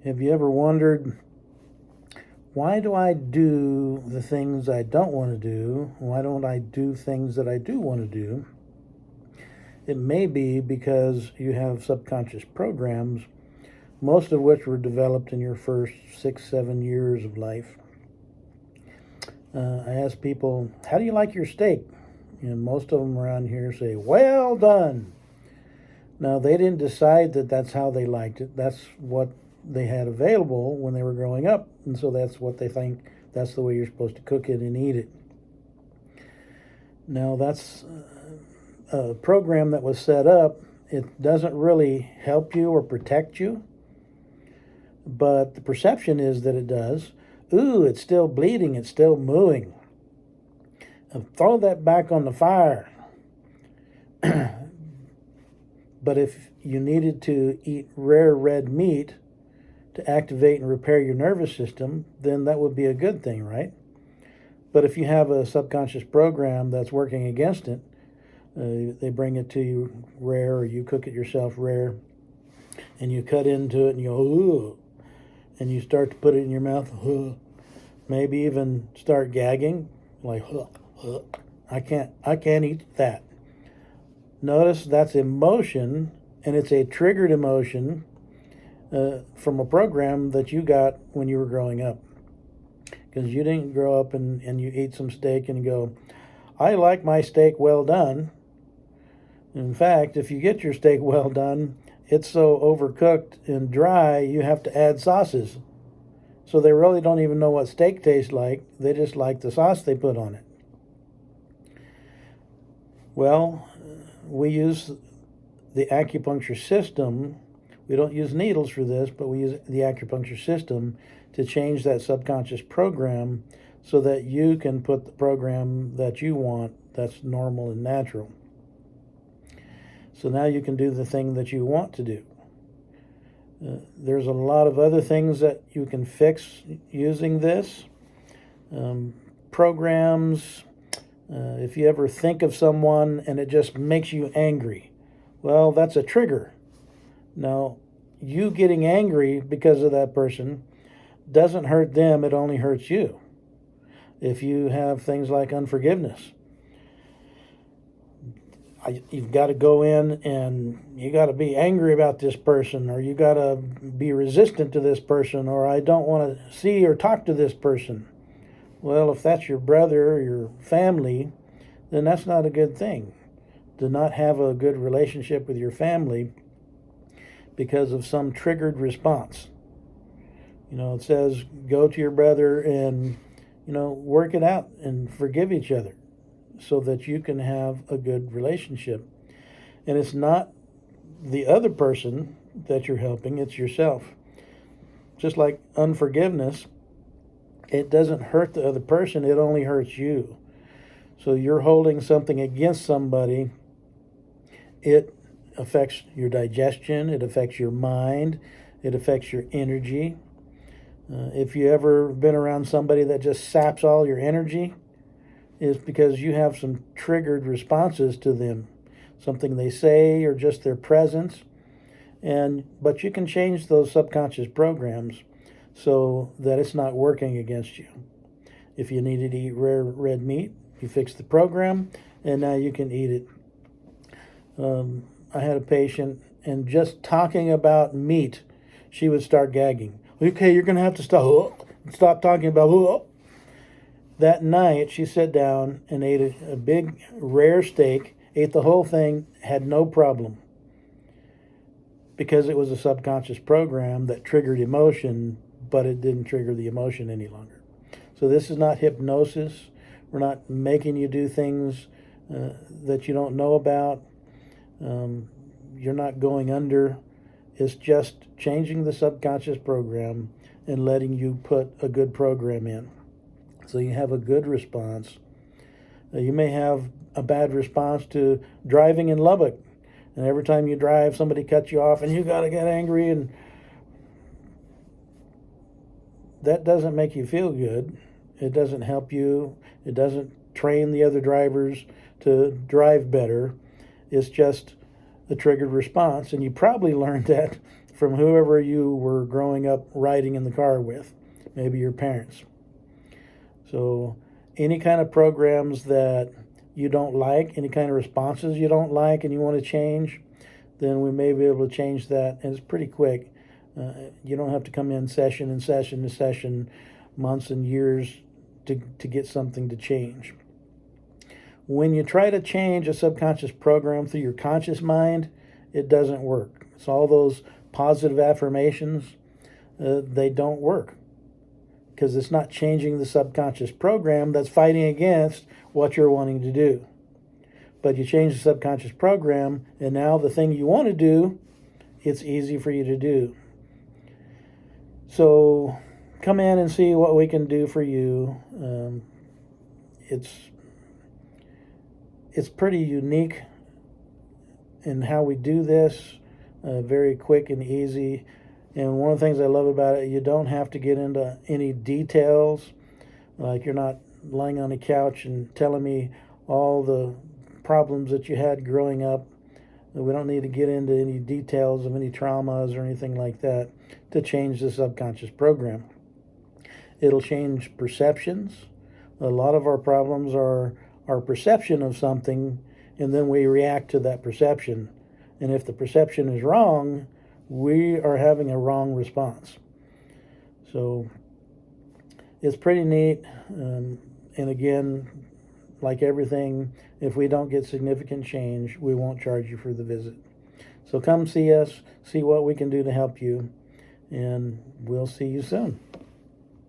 Have you ever wondered, why do I do the things I don't want to do? Why don't I do things that I do want to do? It may be because you have subconscious programs, most of which were developed in your first 6-7 years of life. I ask people, how do you like your steak? And most of them around here say, well done. Now, they didn't decide that that's how they liked it. That's what they had available when they were growing up. And so that's what they think, that's the way you're supposed to cook it and eat it. Now, that's a program that was set up. It doesn't really help you or protect you, but the perception is that it does. Ooh, it's still bleeding, it's still mooing. Throw that back on the fire. But if you needed to eat rare red meat to activate and repair your nervous system, then that would be a good thing, right? But if you have a subconscious program that's working against it, they bring it to you rare, or you cook it yourself rare, and you cut into it and you go, ooh, and you start to put it in your mouth, maybe even start gagging, like, I can't eat that. Notice that's emotion, and it's a triggered emotion from a program that you got when you were growing up. Because you didn't grow up and you eat some steak and go, I like my steak well done. In fact, if you get your steak well done, it's so overcooked and dry, you have to add sauces. So they really don't even know what steak tastes like. They just like the sauce they put on it. Well, we use the acupuncture system. We don't use needles for this, but we use the acupuncture system to change that subconscious program so that you can put the program that you want that's normal and natural. So now you can do the thing that you want to do. There's a lot of other things that you can fix using this. Programs. If you ever think of someone and it just makes you angry, well, that's a trigger. Now, you getting angry because of that person doesn't hurt them, it only hurts you. If you have things like unforgiveness, you've got to go in and you got to be angry about this person, or you got to be resistant to this person, or I don't want to see or talk to this person. Well, if that's your brother or your family, then that's not a good thing. To not have a good relationship with your family because of some triggered response. It says go to your brother and, work it out and forgive each other so that you can have a good relationship. And it's not the other person that you're helping, it's yourself. Just like unforgiveness, it doesn't hurt the other person, it only hurts you. So you're holding something against somebody, it affects your digestion, it affects your mind, it affects your energy. If you ever been around somebody that just saps all your energy, it's because you have some triggered responses to them, something they say or just their presence. But you can change those subconscious programs so that it's not working against you. If you needed to eat rare red meat, you fix the program, and now you can eat it. I had a patient, and just talking about meat, she would start gagging. Okay, you're going to have to stop talking about. That night, she sat down and ate a big, rare steak, ate the whole thing, had no problem. Because it was a subconscious program that triggered emotion, but it didn't trigger the emotion any longer. So this is not hypnosis. We're not making you do things that you don't know about. You're not going under. It's just changing the subconscious program and letting you put a good program in. So you have a good response. You may have a bad response to driving in Lubbock. And every time you drive, somebody cuts you off and you got to get angry, and that doesn't make you feel good. It doesn't help you. It doesn't train the other drivers to drive better. It's just a triggered response. And you probably learned that from whoever you were growing up riding in the car with, maybe your parents. So any kind of programs that you don't like, any kind of responses you don't like and you want to change, then we may be able to change that. And it's pretty quick. You don't have to come in session and session to session, months and years to get something to change. When you try to change a subconscious program through your conscious mind, it doesn't work. So all those positive affirmations, they don't work because it's not changing the subconscious program that's fighting against what you're wanting to do. But you change the subconscious program, and now the thing you want to do, it's easy for you to do. So come in and see what we can do for you. It's pretty unique in how we do this, very quick and easy. And one of the things I love about it, you don't have to get into any details. Like you're not lying on a couch and telling me all the problems that you had growing up. We don't need to get into any details of any traumas or anything like that to change the subconscious program. It'll change perceptions. A lot of our problems are our perception of something, and then we react to that perception. And if the perception is wrong, we are having a wrong response. So it's pretty neat. And again, like everything, if we don't get significant change, we won't charge you for the visit. So come see us, see what we can do to help you, and we'll see you soon.